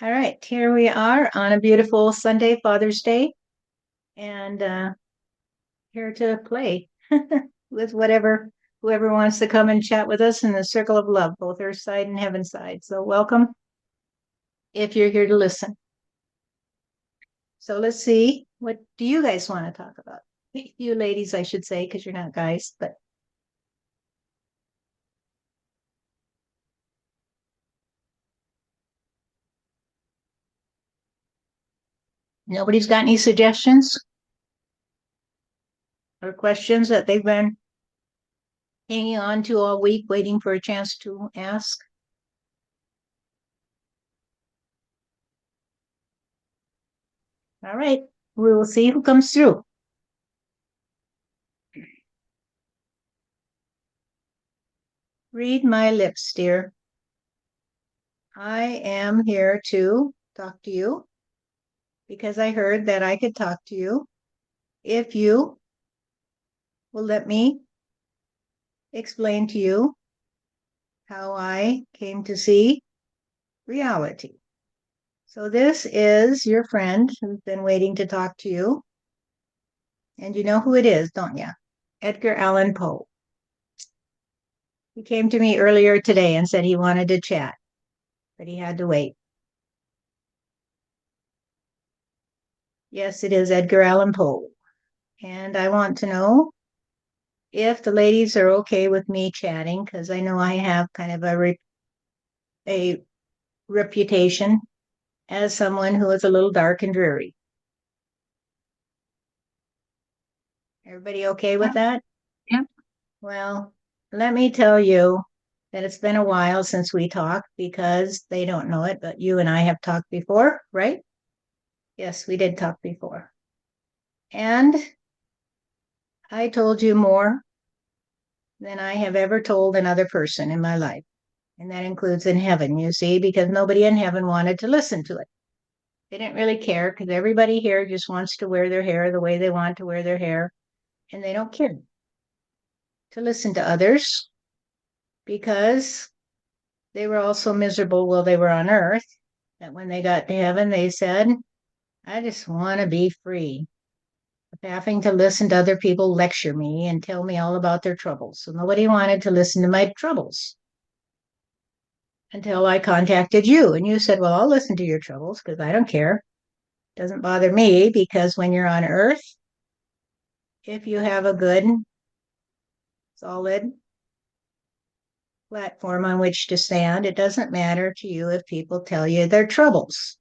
All right, here we are on a beautiful Sunday, Father's Day, and here to play with whoever wants to come and chat with us in the circle of love, both Earth side and Heaven side. So welcome if you're here to listen. So let's see, what do you guys want to talk about? You ladies, I should say, because you're not guys, but nobody's got any suggestions or questions that they've been hanging on to all week, waiting for a chance to ask? All right, we will see who comes through. Read my lips, dear. I am here to talk to you because I heard that I could talk to you if you will let me explain to you how I came to see reality. So, this is your friend who's been waiting to talk to you. And you know who it is, don't you? Edgar Allan Poe. He came to me earlier today and said he wanted to chat, but he had to wait. Yes, it is Edgar Allan Poe. And I want to know if the ladies are okay with me chatting, because I know I have kind of a reputation as someone who is a little dark and dreary. Everybody okay with that? Yeah. Well, let me tell you that it's been a while since we talked because they don't know it, but you and I have talked before, right? Yes, we did talk before. And I told you more than I have ever told another person in my life. And that includes in heaven, you see, because nobody in heaven wanted to listen to it. They didn't really care because everybody here just wants to wear their hair the way they want to wear their hair, and they don't care to listen to others because they were all so miserable while they were on earth that when they got to heaven, they said, I just want to be free of having to listen to other people lecture me and tell me all about their troubles. So nobody wanted to listen to my troubles until I contacted you. And you said, well, I'll listen to your troubles because I don't care. It doesn't bother me because when you're on earth, if you have a good, solid platform on which to stand, it doesn't matter to you if people tell you their troubles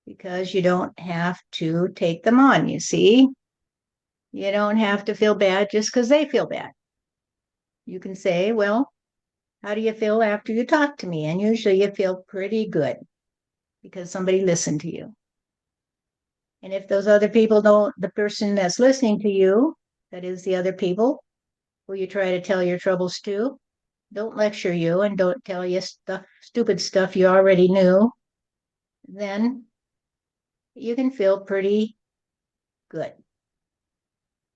because you don't have to take them on. You see, you don't have to feel bad just because they feel bad. You can say, well, how do you feel after you talk to me? And usually you feel pretty good because somebody listened to you. And if those other people don't, the person that's listening to you, that is the other people who you try to tell your troubles to, don't lecture you and don't tell you stupid stuff you already knew, then you can feel pretty good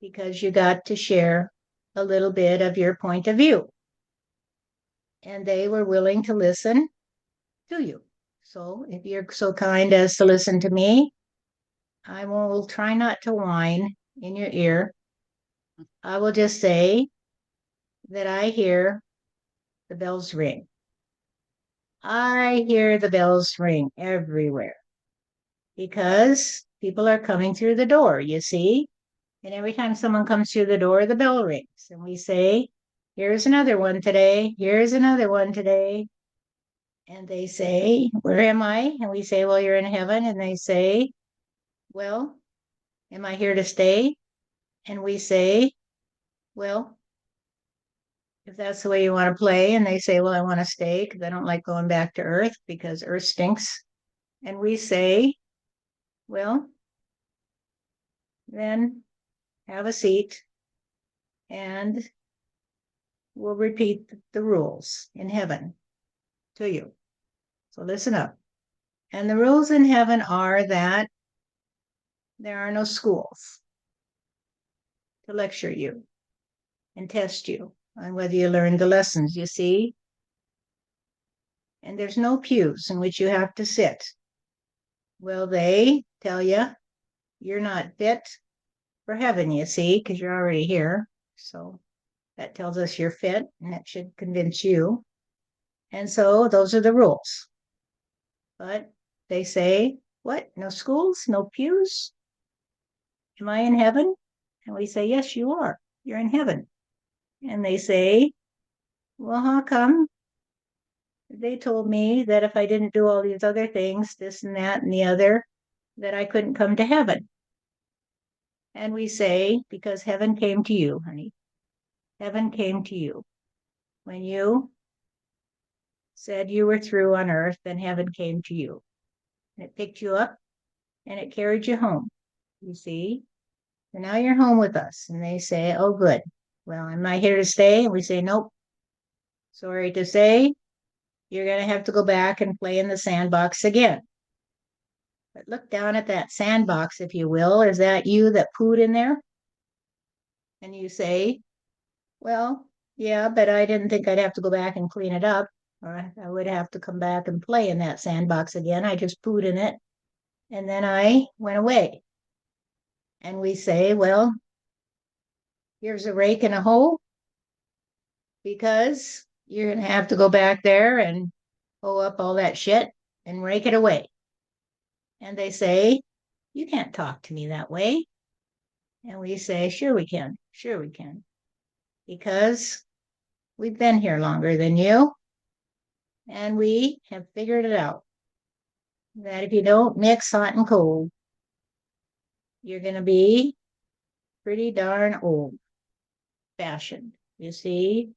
because you got to share a little bit of your point of view. And they were willing to listen to you. So if you're so kind as to listen to me, I will try not to whine in your ear. I will just say that I hear the bells ring. I hear the bells ring everywhere because people are coming through the door, you see? And every time someone comes through the door, the bell rings. And we say, here's another one today. Here's another one today. And they say, where am I? And we say, well, you're in heaven. And they say, well, am I here to stay? And we say, well, if that's the way you want to play. And they say, well, I want to stay because I don't like going back to Earth because Earth stinks. And we say, well, then have a seat and we'll repeat the rules in heaven to you. So listen up. And the rules in heaven are that there are no schools to lecture you and test you on whether you learned the lessons, you see. And there's no pews in which you have to sit Well, they tell you you're not fit for heaven, you see, because you're already here. So that tells us you're fit, and that should convince you. And so those are the rules. But they say, what? No schools, no pews? Am I in heaven? And we say, yes, you are. You're in heaven. And they say, well, how come? They told me that if I didn't do all these other things, this and that and the other, that I couldn't come to heaven. And we say, because heaven came to you, honey. Heaven came to you. When you said you were through on earth, then heaven came to you. And it picked you up and it carried you home. You see? And now you're home with us. And they say, oh, good. Well, am I here to stay? And we say, nope. Sorry to say, you're going to have to go back and play in the sandbox again. But look down at that sandbox, if you will. Is that you that pooed in there? And you say, well, yeah, but I didn't think I'd have to go back and clean it up, or I would have to come back and play in that sandbox again. I just pooed in it. And then I went away. And we say, well, here's a rake and a hoe, because you're going to have to go back there and hoe up all that shit and rake it away. And they say, you can't talk to me that way. And we say, sure we can. Sure we can. Because we've been here longer than you. And we have figured it out that if you don't mix hot and cold, you're going to be pretty darn old fashioned, you see,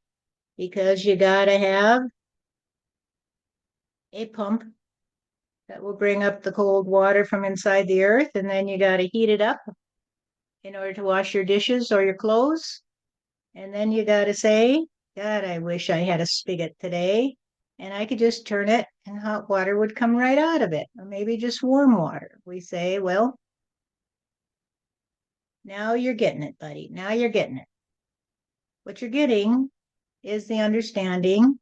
because you got to have a pump that will bring up the cold water from inside the earth, and then you got to heat it up in order to wash your dishes or your clothes. And then you got to say, God, I wish I had a spigot today and I could just turn it and hot water would come right out of it, or maybe just warm water. We say, well, now you're getting it, buddy. Now you're getting it. What you're getting is the understanding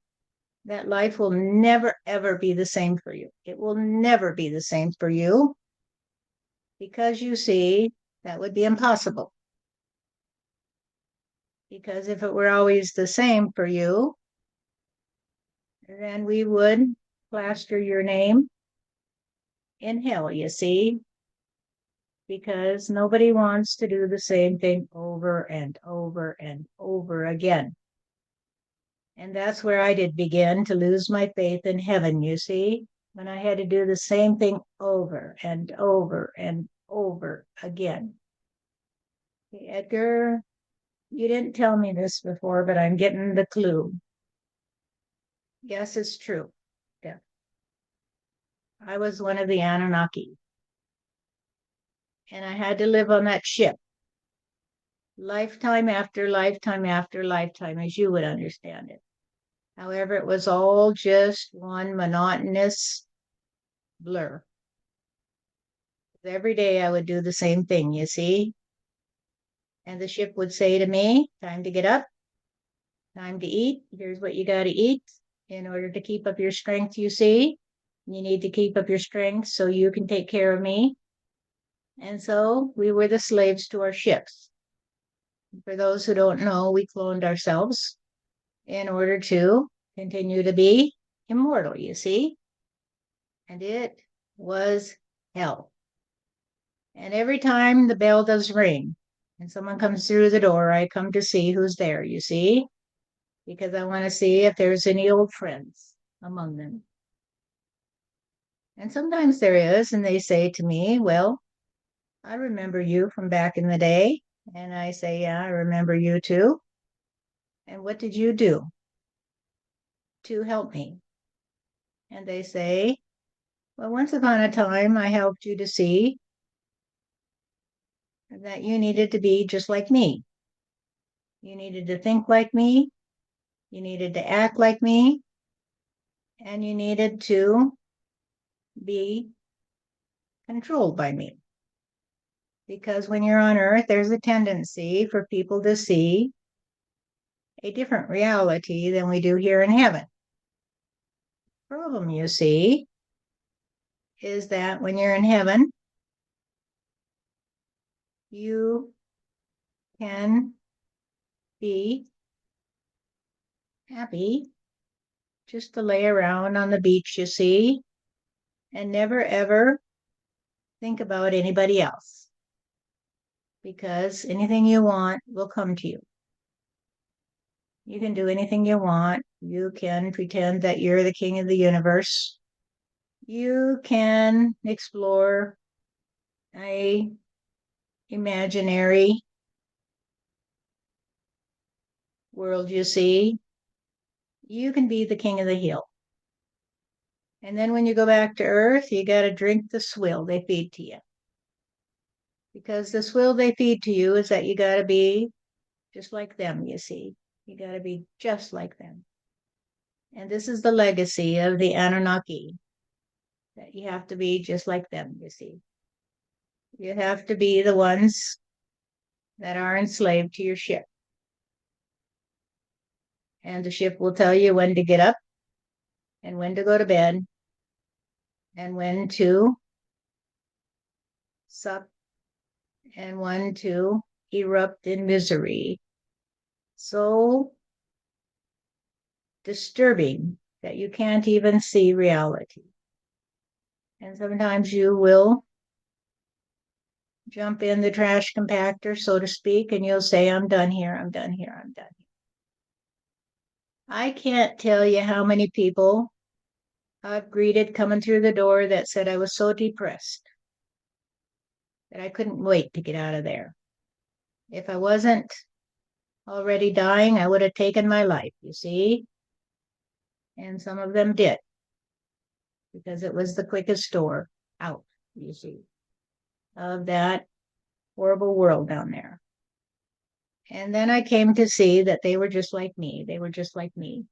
that life will never, ever be the same for you. It will never be the same for you because you see, that would be impossible. Because if it were always the same for you, then we would plaster your name in hell, you see, because nobody wants to do the same thing over and over and over again. And that's where I did begin to lose my faith in heaven, you see, when I had to do the same thing over and over and over again. Hey, Edgar, you didn't tell me this before, but I'm getting the clue. Yes, it's true. Yeah. I was one of the Anunnaki, and I had to live on that ship lifetime after lifetime after lifetime, as you would understand it. However, it was all just one monotonous blur. Every day I would do the same thing, you see. And the ship would say to me, time to get up, time to eat. Here's what you got to eat in order to keep up your strength, you see. You need to keep up your strength so you can take care of me. And so we were the slaves to our ships. For those who don't know, we cloned ourselves in order to continue to be immortal, you see. And it was hell. And every time the bell does ring and someone comes through the door, I come to see who's there, you see, because I want to see if there's any old friends among them. And sometimes there is, and they say to me, well, I remember you from back in the day. And I say, yeah, I remember you too. And what did you do to help me? And they say, well, once upon a time, I helped you to see that you needed to be just like me. You needed to think like me. You needed to act like me. And you needed to be controlled by me. Because when you're on earth, there's a tendency for people to see a different reality than we do here in heaven. Problem, you see, is that when you're in heaven, you can be happy just to lay around on the beach, you see, and never ever think about anybody else because anything you want will come to you. You can do anything you want. You can pretend that you're the king of the universe. You can explore a imaginary world, you see. You can be the king of the hill. And then when you go back to earth, you got to drink the swill they feed to you. Because the swill they feed to you is that you got to be just like them, you see. You got to be just like them. And this is the legacy of the Anunnaki, that you have to be just like them, you see. You have to be the ones that are enslaved to your ship. And the ship will tell you when to get up and when to go to bed and when to sup and when to erupt in misery. So disturbing that you can't even see reality. And sometimes you will jump in the trash compactor, so to speak, and you'll say, I'm done here, I'm done here, I'm done here. I can't tell you how many people I've greeted coming through the door that said I was so depressed that I couldn't wait to get out of there. If I wasn't already dying, I would have taken my life, you see? And some of them did because it was the quickest door out, you see, of that horrible world down there. And then I came to see that they were just like me. They were just like me.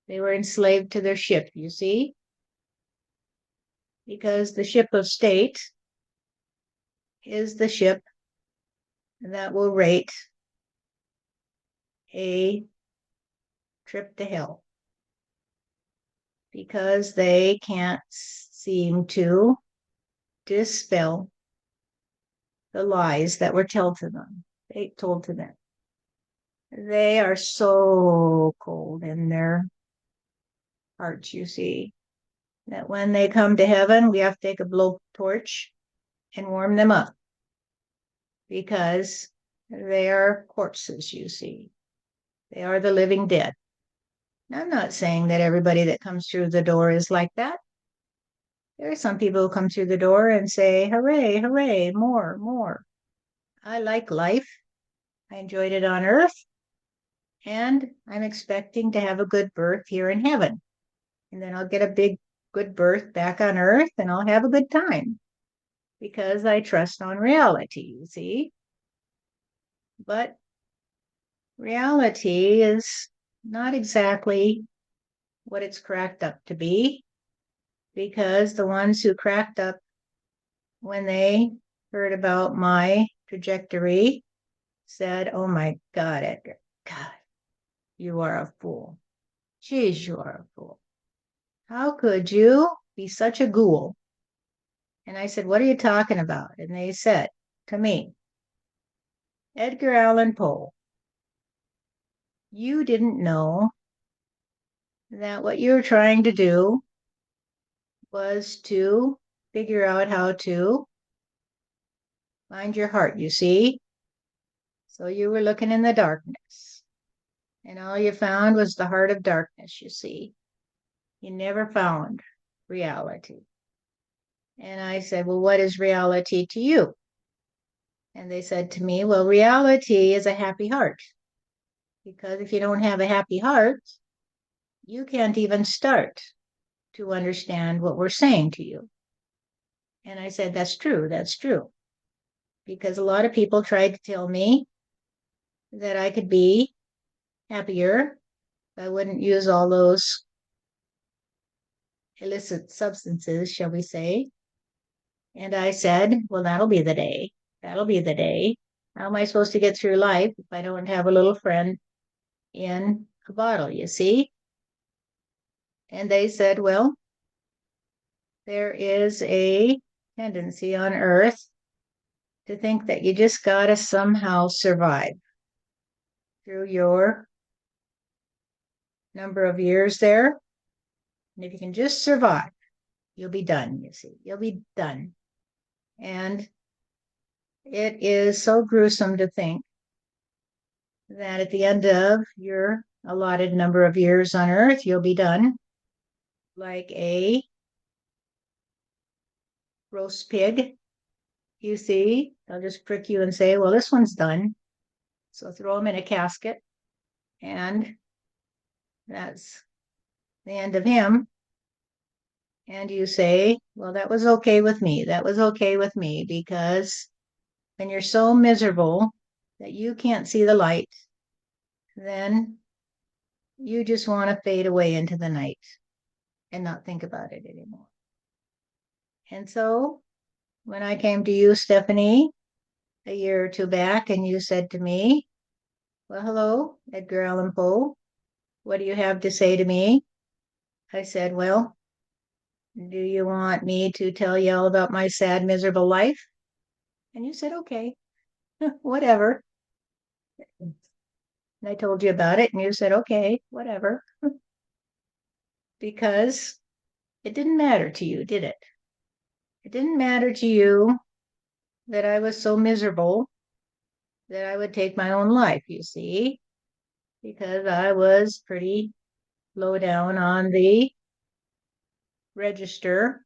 They were enslaved to their ship, you see? Because the ship of state is the ship that will rate a trip to hell because they can't seem to dispel the lies that were told to them. They are so cold in their hearts, you see, that when they come to heaven, we have to take a blowtorch and warm them up because they are corpses, you see. They are the living dead. Now, I'm not saying that everybody that comes through the door is like that. There are some people who come through the door and say, hooray, hooray, more, more. I like life. I enjoyed it on earth. And I'm expecting to have a good birth here in heaven. And then I'll get a big, good birth back on earth and I'll have a good time because I trust on reality, you see. But reality is not exactly what it's cracked up to be because the ones who cracked up when they heard about my trajectory said, oh my God, Edgar, God, you are a fool. Geez, you are a fool. How could you be such a ghoul? And I said, what are you talking about? And they said to me, Edgar Allan Poe, you didn't know that what you were trying to do was to figure out how to find your heart, you see? So you were looking in the darkness, and all you found was the heart of darkness, you see. You never found reality. And I said, well, what is reality to you? And they said to me, well, reality is a happy heart. Because if you don't have a happy heart, you can't even start to understand what we're saying to you. And I said, that's true, that's true. Because a lot of people tried to tell me that I could be happier if I wouldn't use all those illicit substances, shall we say. And I said, well, that'll be the day. That'll be the day. How am I supposed to get through life if I don't have a little friend in a bottle, you see? And they said, well, there is a tendency on Earth to think that you just got to somehow survive through your number of years there. And if you can just survive, you'll be done, you see. You'll be done. And it is so gruesome to think that at the end of your allotted number of years on Earth, you'll be done like a roast pig. You see, they'll just prick you and say, well, this one's done. So throw them in a casket, and that's the end of him. And you say, well, that was okay with me. That was okay with me, because when you're so miserable that you can't see the light, then you just want to fade away into the night and not think about it anymore. And so when I came to you, Stephanie, a year or two back, and you said to me, well, hello, Edgar Allan Poe, what do you have to say to me? I said, well, do you want me to tell you all about my sad, miserable life? And you said, okay, whatever. And I told you about it, and you said, okay, whatever. Because it didn't matter to you, did it? It didn't matter to you that I was so miserable that I would take my own life, you see, because I was pretty low down on the register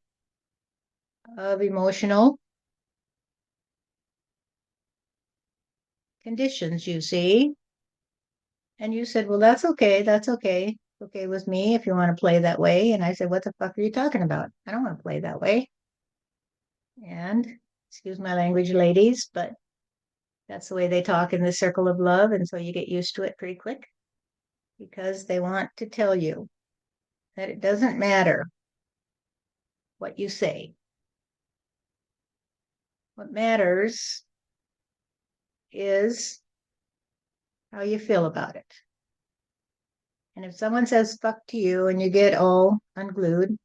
of emotional conditions, you see. And you said, well, that's okay. That's okay. Okay with me if you want to play that way. And I said, what the fuck are you talking about? I don't want to play that way. And excuse my language, ladies, but that's the way they talk in the circle of love. And so you get used to it pretty quick, because they want to tell you that it doesn't matter what you say. What matters is how you feel about it. And if someone says fuck to you and you get all unglued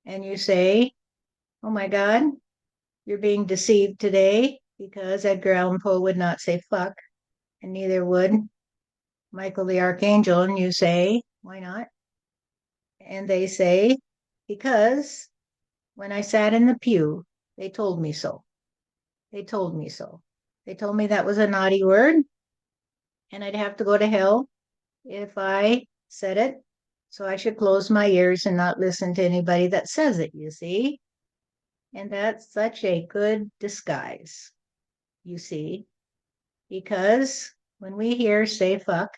and you say, oh my God, you're being deceived today, because Edgar Allan Poe would not say fuck, and neither would Michael the Archangel. And you say, why not? And they say, because when I sat in the pew, they told me so. They told me so. They told me that was a naughty word and I'd have to go to hell if I said it. So I should close my ears and not listen to anybody that says it, you see? And that's such a good disguise, you see, because when we hear say fuck,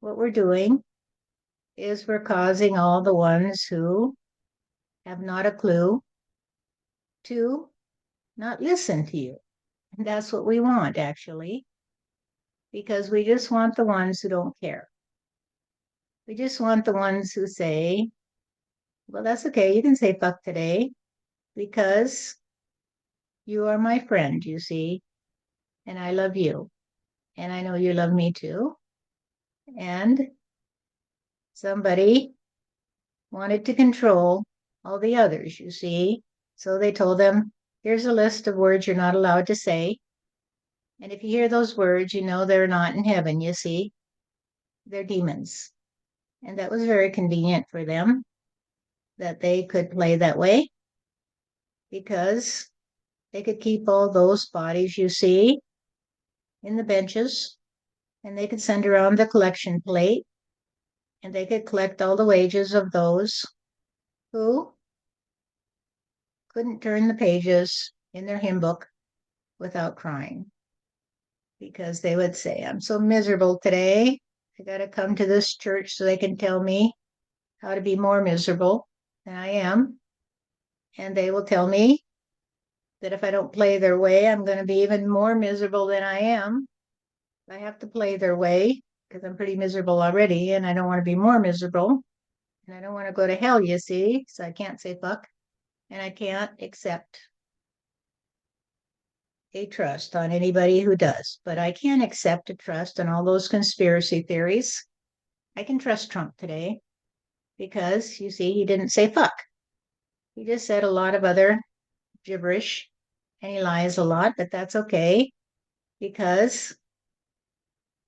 what we're doing is we're causing all the ones who have not a clue to not listen to you. And that's what we want, actually, because we just want the ones who don't care. We just want the ones who say, well, that's okay. You can say fuck today because you are my friend, you see, and I love you. And I know you love me too. And somebody wanted to control all the others, you see. So they told them, here's a list of words you're not allowed to say. And if you hear those words, you know they're not in heaven, you see. They're demons. And that was very convenient for them that they could play that way, because they could keep all those bodies you see in the benches, and they could send around the collection plate, and they could collect all the wages of those who couldn't turn the pages in their hymn book without crying, because they would say, I'm so miserable today. I got to come to this church so they can tell me how to be more miserable than I am. And they will tell me that if I don't play their way, I'm going to be even more miserable than I am. I have to play their way because I'm pretty miserable already, and I don't want to be more miserable. And I don't want to go to hell, you see. So I can't say fuck, and I can't accept a trust on anybody who does. But I can accept a trust on all those conspiracy theories. I can trust Trump today because, you see, he didn't say fuck. He just said a lot of other gibberish and he lies a lot, but that's okay because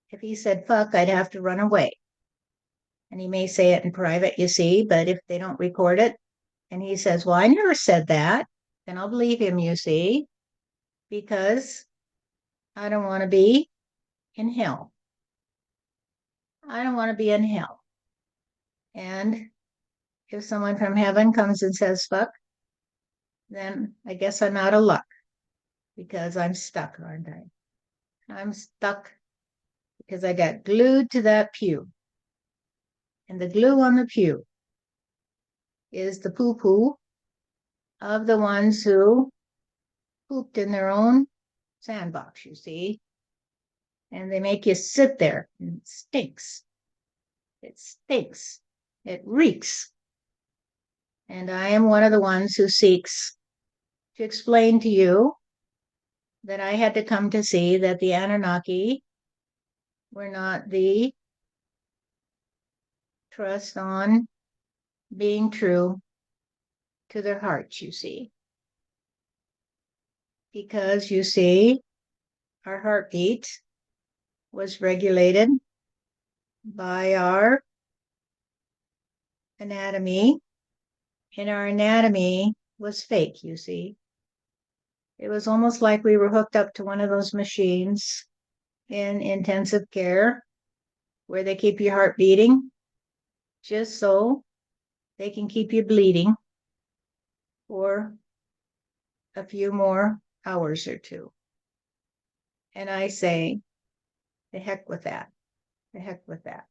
if he said fuck, I'd have to run away. And he may say it in private, you see, but if they don't record it and he says, well, I never said that, then I'll believe him, you see, because I don't want to be in hell. I don't want to be in hell. And if someone from heaven comes and says fuck, then I guess I'm out of luck because I'm stuck, aren't I? I'm stuck because I got glued to that pew. And the glue on the pew is the poo poo of the ones who pooped in their own sandbox, you see. And they make you sit there and it stinks. It stinks. It reeks. And I am one of the ones who seeks to explain to you that I had to come to see that the Anunnaki were not the trust on being true to their hearts, you see. Because you see, our heartbeat was regulated by our anatomy, and our anatomy was fake, you see. It was almost like we were hooked up to one of those machines in intensive care where they keep your heart beating just so they can keep you bleeding for a few more hours or two. And I say, the heck with that. The heck with that.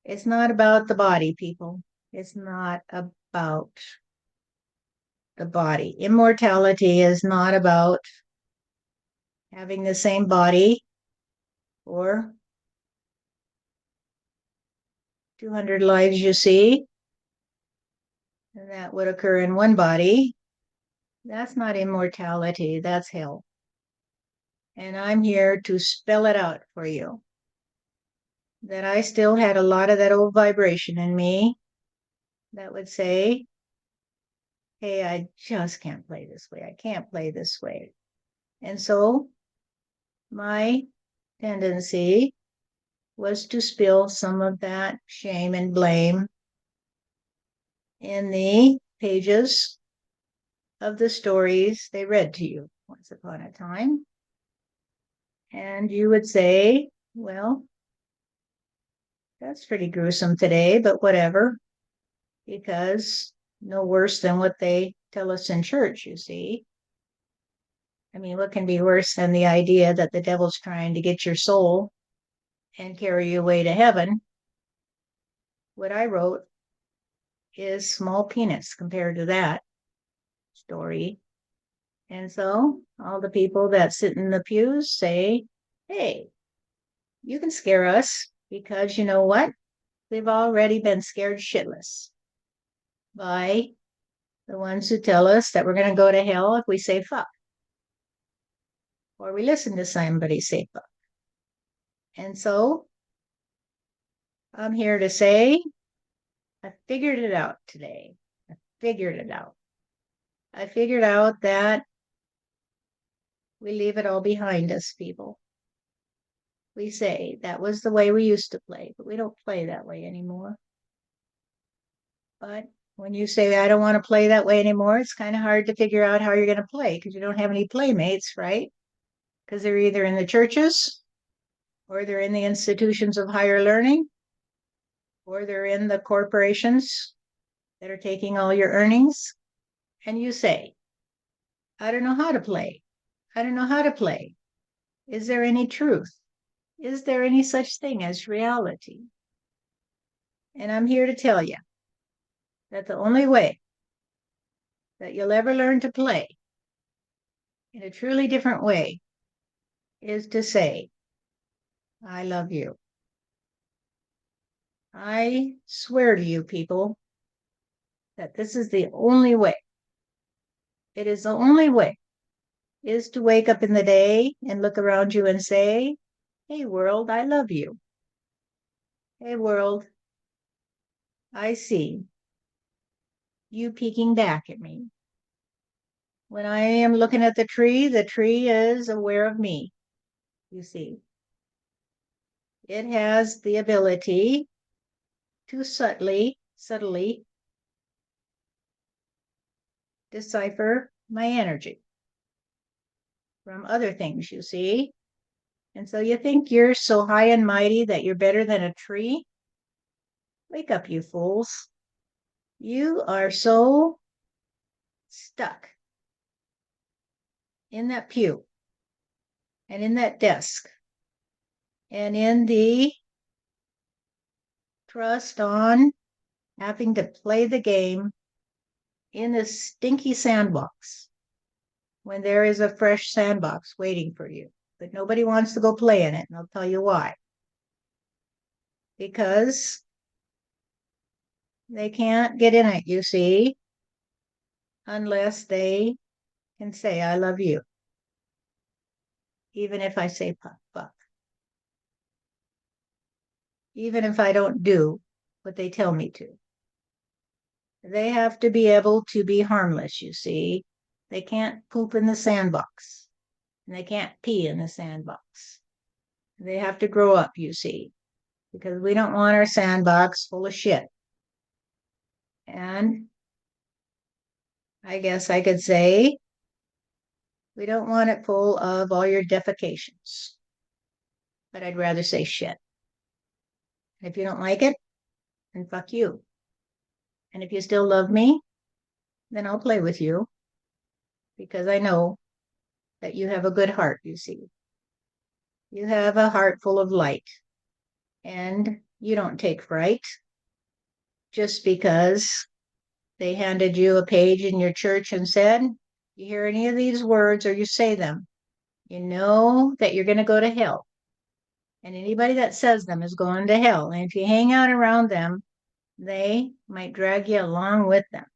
It's not about the body, people. It's not about the body. Immortality is not about having the same body for 200 lives, you see. And that would occur in one body. That's not immortality, that's hell. And I'm here to spell it out for you. That I still had a lot of that old vibration in me that would say, hey, I just can't play this way. I can't play this way. And so my tendency was to spill some of that shame and blame in the pages of the stories they read to you once upon a time. And you would say, well, that's pretty gruesome today, but whatever, because no worse than what they tell us in church, you see. I mean, what can be worse than the idea that the devil's trying to get your soul and carry you away to heaven? What I wrote is small peanuts compared to that story. And so all the people that sit in the pews say, hey, you can scare us because you know what? They've already been scared shitless by the ones who tell us that we're going to go to hell if we say fuck or we listen to somebody say fuck. And so I'm here to say, I figured it out today. I figured it out. I figured out that we leave it all behind us, people. We say that was the way we used to play, but we don't play that way anymore. But when you say, I don't want to play that way anymore, it's kind of hard to figure out how you're going to play because you don't have any playmates, right? Because they're either in the churches or they're in the institutions of higher learning or they're in the corporations that are taking all your earnings. And you say, I don't know how to play. I don't know how to play. Is there any truth? Is there any such thing as reality? And I'm here to tell you that the only way that you'll ever learn to play in a truly different way is to say, I love you. I swear to you, people, that this is the only way. It is the only way is to wake up in the day and look around you and say, hey, world, I love you. Hey, world, I see you peeking back at me. When I am looking at the tree is aware of me, you see. It has the ability to subtly decipher my energy from other things, you see. And so you think you're so high and mighty that you're better than a tree? Wake up, you fools. You are so stuck in that pew and in that desk and in the trust on having to play the game in this stinky sandbox when there is a fresh sandbox waiting for you. But nobody wants to go play in it, and I'll tell you why. Because they can't get in it, you see, unless they can say, I love you. Even if I say fuck. Even if I don't do what they tell me to. They have to be able to be harmless, you see. They can't poop in the sandbox. And they can't pee in the sandbox. They have to grow up, you see, because we don't want our sandbox full of shit. And I guess I could say we don't want it full of all your defecations. But I'd rather say shit. And if you don't like it, then fuck you. And if you still love me, then I'll play with you because I know that you have a good heart, you see. You have a heart full of light and you don't take fright just because they handed you a page in your church and said, you hear any of these words or you say them, you know that you're going to go to hell. And anybody that says them is going to hell. And if you hang out around them, they might drag you along with them.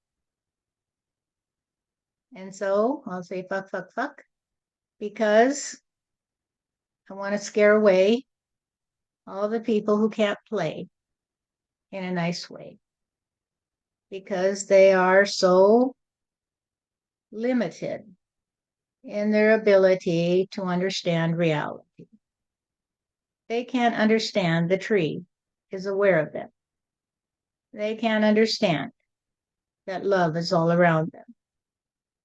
And so I'll say fuck, fuck, fuck, because I want to scare away all the people who can't play in a nice way because they are so limited in their ability to understand reality. They can't understand the tree is aware of them. They can't understand that love is all around them.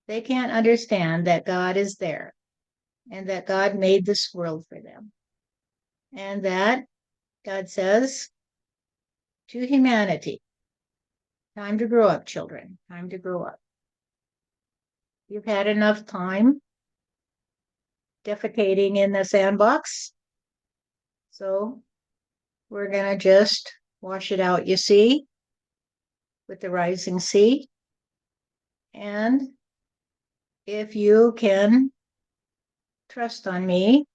They can't understand that God is there and that God made this world for them. And that God says to humanity, time to grow up, children, time to grow up. You've had enough time defecating in the sandbox. So we're going to just wash it out, you see, with the rising sea. And if you can trust on me,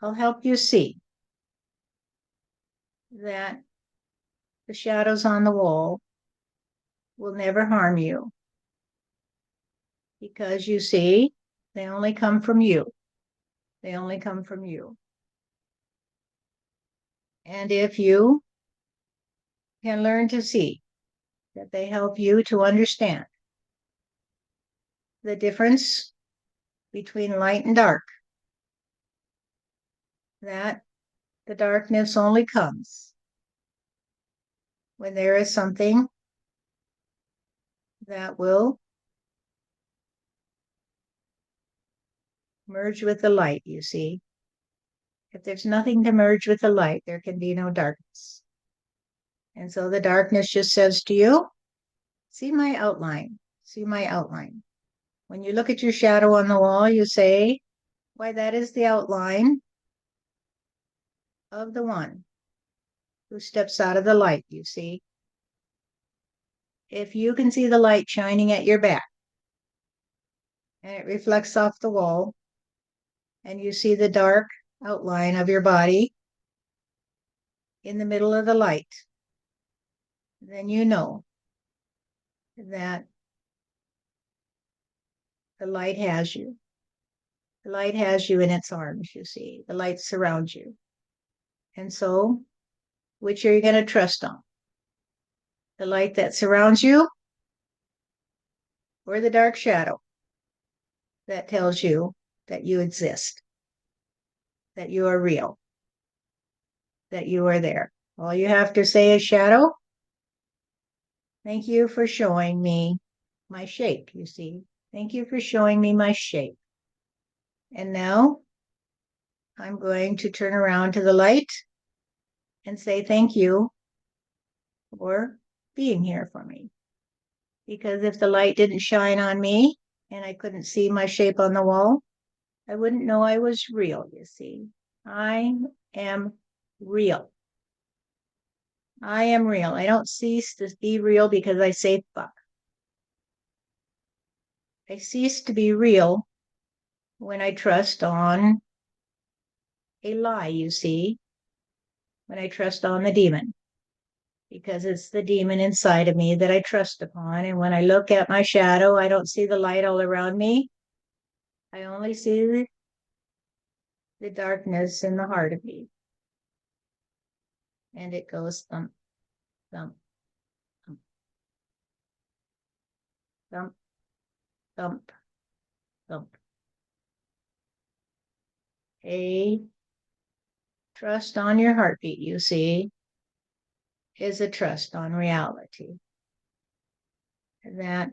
I'll help you see that the shadows on the wall will never harm you because you see, they only come from you. They only come from you. And if you can learn to see that they help you to understand the difference between light and dark, that the darkness only comes when there is something that will merge with the light, you see. If there's nothing to merge with the light, there can be no darkness. And so the darkness just says to you, see my outline, see my outline. When you look at your shadow on the wall, you say, why, that is the outline of the one who steps out of the light, you see. If you can see the light shining at your back and it reflects off the wall and you see the dark outline of your body in the middle of the light, then you know that the light has you. The light has you in its arms, you see. The light surrounds you. And so, which are you going to trust on? The light that surrounds you or the dark shadow that tells you that you exist, that you are real, that you are there. All you have to say is, shadow, thank you for showing me my shape, you see. Thank you for showing me my shape. And now I'm going to turn around to the light and say thank you for being here for me. Because if the light didn't shine on me and I couldn't see my shape on the wall, I wouldn't know I was real, you see. I am real. I am real. I don't cease to be real because I say fuck. I cease to be real when I trust on a lie, you see, when I trust on the demon, because it's the demon inside of me that I trust upon. And when I look at my shadow, I don't see the light all around me. I only see the darkness in the heart of me. And it goes thump, thump, thump, thump, thump, thump. A trust on your heartbeat, you see, is a trust on reality. That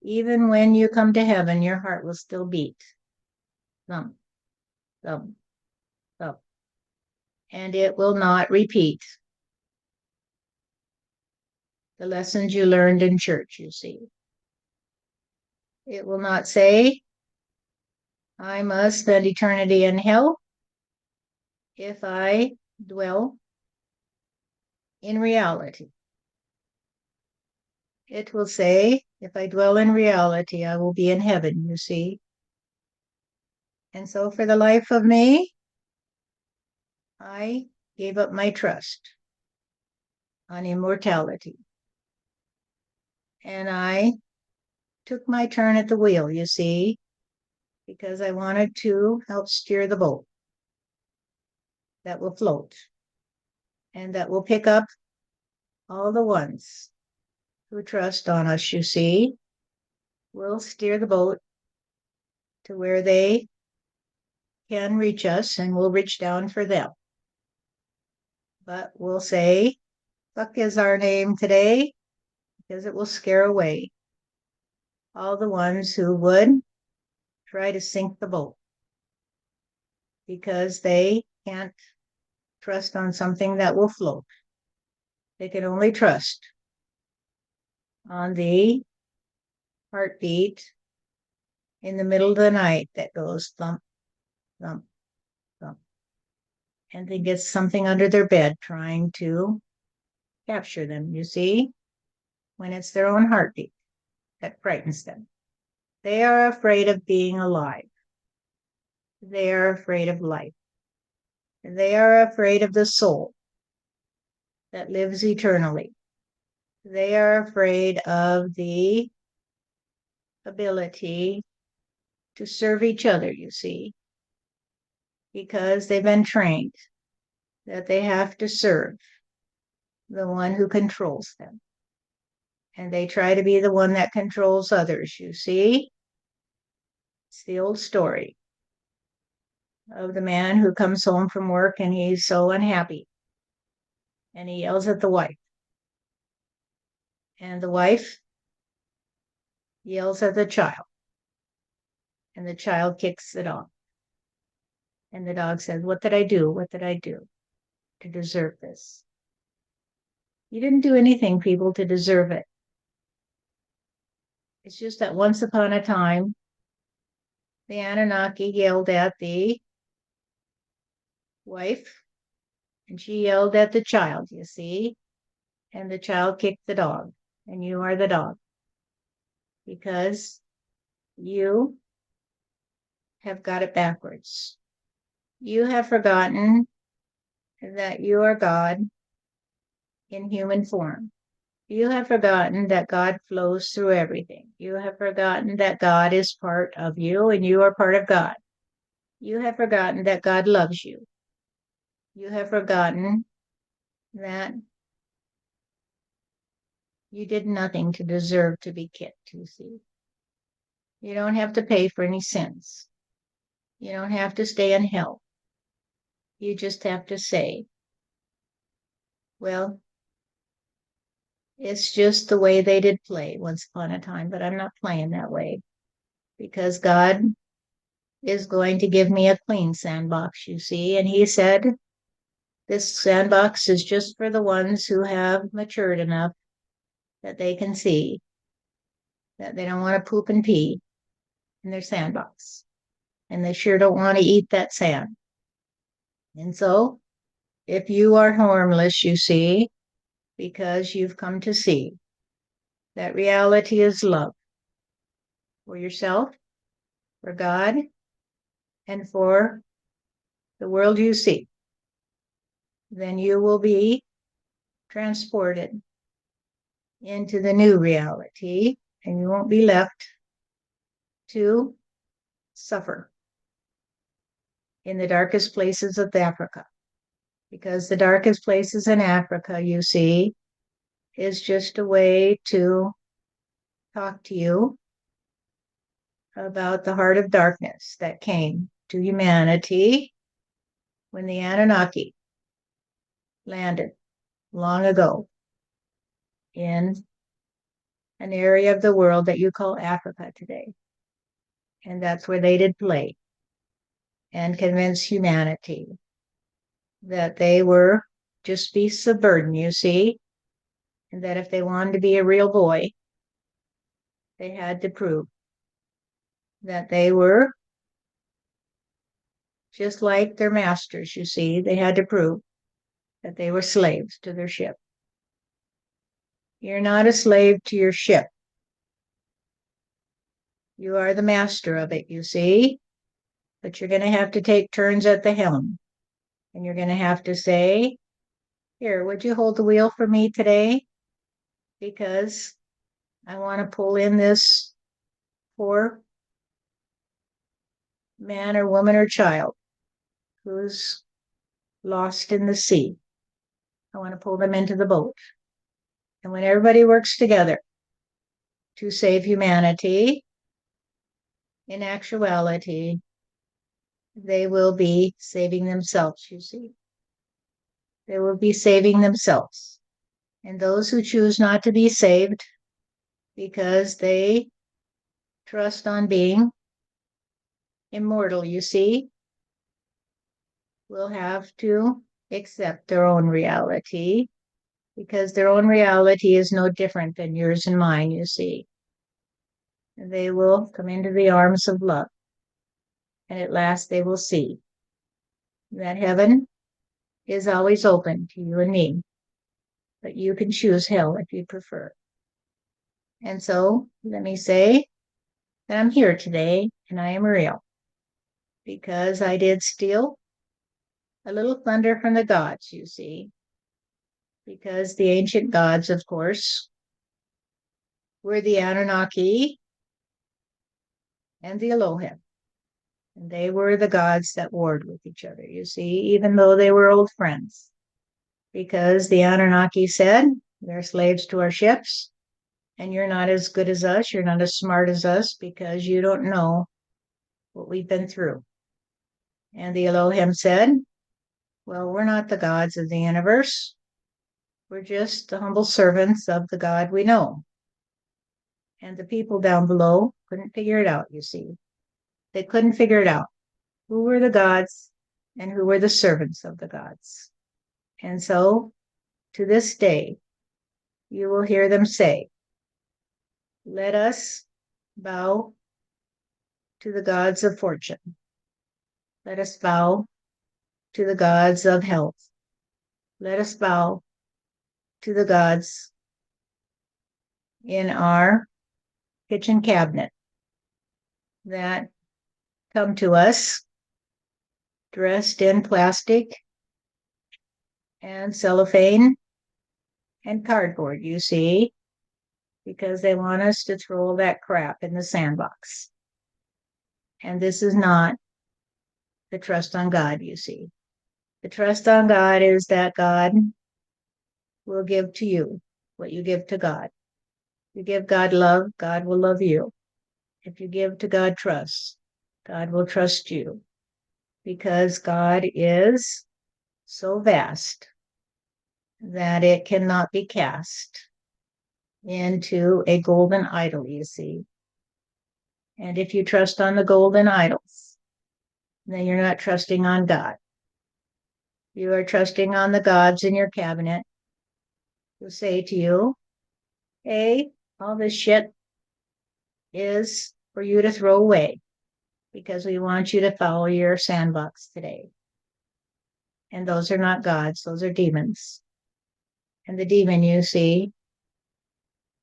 even when you come to heaven, your heart will still beat. Thump, thump, thump. And it will not repeat the lessons you learned in church, you see. It will not say, I must spend eternity in hell if I dwell in reality. It will say, if I dwell in reality, I will be in heaven, you see. And so for the life of me, I gave up my trust on immortality. And I took my turn at the wheel, you see, because I wanted to help steer the boat that will float and that will pick up all the ones who trust on us, you see. We'll steer the boat to where they can reach us and we'll reach down for them. But we'll say, fuck is our name today because it will scare away all the ones who would try to sink the boat because they can't trust on something that will float. They can only trust on the heartbeat in the middle of the night that goes thump, thump, thump. And they get something under their bed trying to capture them, you see, when it's their own heartbeat that frightens them. They are afraid of being alive. They are afraid of life. They are afraid of the soul that lives eternally. They are afraid of the ability to serve each other, you see, because they've been trained that they have to serve the one who controls them. And they try to be the one that controls others, you see. It's the old story of the man who comes home from work and he's so unhappy. And he yells at the wife. And the wife yells at the child. And the child kicks the dog. And the dog says, what did I do? What did I do to deserve this? You didn't do anything, people, to deserve it. It's just that once upon a time, the Anunnaki yelled at the wife, and she yelled at the child, you see, and the child kicked the dog, and you are the dog, because you have got it backwards. You have forgotten that you are God in human form. You have forgotten that God flows through everything. You have forgotten that God is part of you and you are part of God. You have forgotten that God loves you. You have forgotten that You did nothing to deserve to be kicked, you see. You don't have to pay for any sins. You don't have to stay in hell. You just have to say, well, it's just the way they did play once upon a time, but I'm not playing that way because God is going to give me a clean sandbox, you see. And He said, this sandbox is just for the ones who have matured enough that they can see that they don't want to poop and pee in their sandbox. And they sure don't want to eat that sand. And so, if you are harmless, you see, because you've come to see that reality is love for yourself, for God, and for the world you see, then you will be transported into the new reality and you won't be left to suffer in the darkest places of Africa. Because the darkest places in Africa, you see, is just a way to talk to you about the heart of darkness that came to humanity when the Anunnaki landed long ago in an area of the world that you call Africa today. And that's where they did play and convince humanity that they were just beasts of burden, you see, and that if they wanted to be a real boy, they had to prove that they were just like their masters, you see. They had to prove that they were slaves to their ship. You're not a slave to your ship. You are the master of it, you see. But you're going to have to take turns at the helm. And you're going to have to say, here, would you hold the wheel for me today? Because I want to pull in this poor man or woman or child who's lost in the sea. I want to pull them into the boat. And when everybody works together to save humanity, in actuality, they will be saving themselves, you see. They will be saving themselves. And those who choose not to be saved because they trust on being immortal, you see, will have to accept their own reality because their own reality is no different than yours and mine, you see. And they will come into the arms of love. And at last they will see that heaven is always open to you and me, but you can choose hell if you prefer. And so let me say that I'm here today and I am real because I did steal a little thunder from the gods, you see, because the ancient gods, of course, were the Anunnaki and the Elohim. And they were the gods that warred with each other, you see, even though they were old friends. Because the Anunnaki said, they're slaves to our ships, and you're not as good as us, you're not as smart as us, because you don't know what we've been through. And the Elohim said, well, we're not the gods of the universe. We're just the humble servants of the God we know. And the people down below couldn't figure it out, you see. They couldn't figure it out. Who were the gods and who were the servants of the gods? And so, to this day, you will hear them say, let us bow to the gods of fortune. Let us bow to the gods of health. Let us bow to the gods in our kitchen cabinet that come to us dressed in plastic and cellophane and cardboard, you see, because they want us to throw that crap in the sandbox. And this is not the trust on God, you see. The trust on God is that God will give to you what you give to God. You give God love, God will love you. If you give to God trust, God will trust you because God is so vast that it cannot be cast into a golden idol, you see. And if you trust on the golden idols, then you're not trusting on God. You are trusting on the gods in your cabinet who say to you, hey, all this shit is for you to throw away because we want you to follow your sandbox today. And those are not gods, those are demons. And the demon, you see,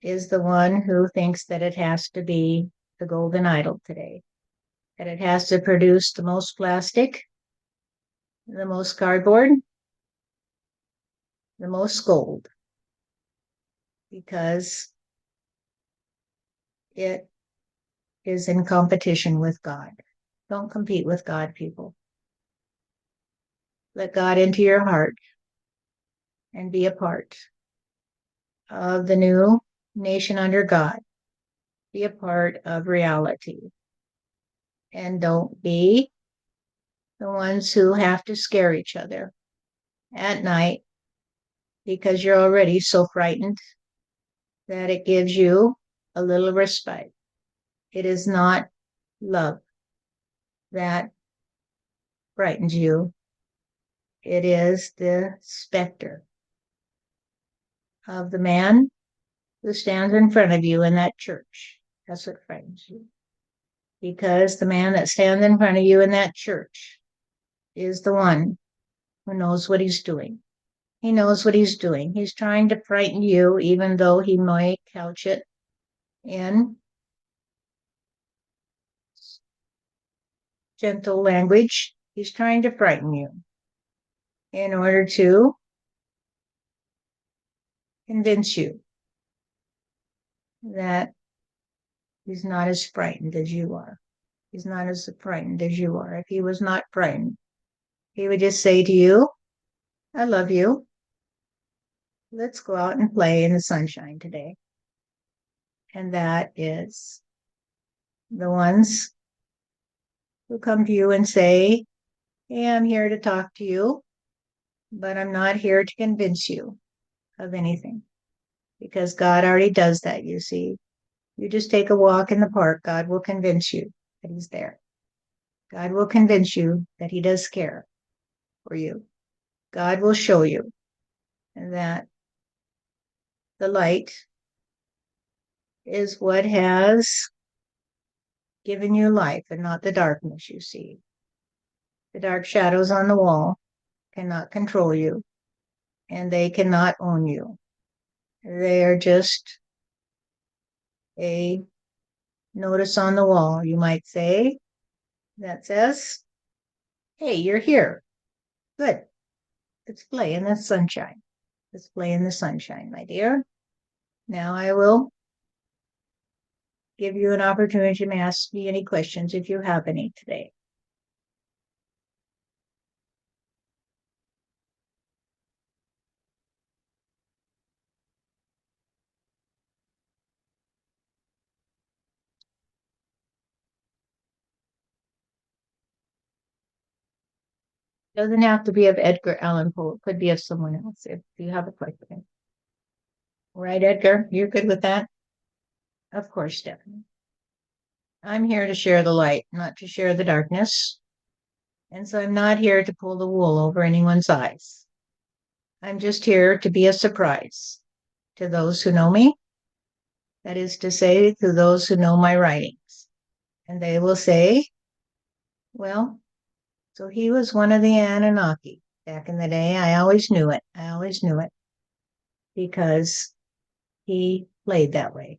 is the one who thinks that it has to be the golden idol today, that it has to produce the most plastic, the most cardboard, the most gold, because it is in competition with God. Don't compete with God, people. Let God into your heart and be a part of the new nation under God. Be a part of reality. And don't be the ones who have to scare each other at night because you're already so frightened that it gives you a little respite. It is not love that frightens you. It is the specter of the man who stands in front of you in that church. That's what frightens you. Because the man that stands in front of you in that church is the one who knows what he's doing. He knows what he's doing. He's trying to frighten you, even though he might couch it in gentle language. He's trying to frighten you in order to convince you that he's not as frightened as you are. He's not as frightened as you are. If he was not frightened, he would just say to you, I love you. Let's go out and play in the sunshine today. And that is the ones who come to you and say, hey, I'm here to talk to you, but I'm not here to convince you of anything because God already does that, you see. You just take a walk in the park, God will convince you that he's there. God will convince you that he does care for you. God will show you that the light is what has given you life and not the darkness, you see. The dark shadows on the wall cannot control you and they cannot own you. They are just a notice on the wall, you might say, that says, hey, you're here. Good. Let's play in the sunshine. Let's play in the sunshine, my dear. Now I will give you an opportunity to ask me any questions if you have any today. It doesn't have to be of Edgar Allan Poe. It could be of someone else if you have a question. Right, Edgar? You're good with that? Of course, Stephanie. I'm here to share the light, not to share the darkness. And so I'm not here to pull the wool over anyone's eyes. I'm just here to be a surprise to those who know me. That is to say, to those who know my writings. And they will say, well, so he was one of the Anunnaki back in the day. I always knew it. I always knew it because he played that way.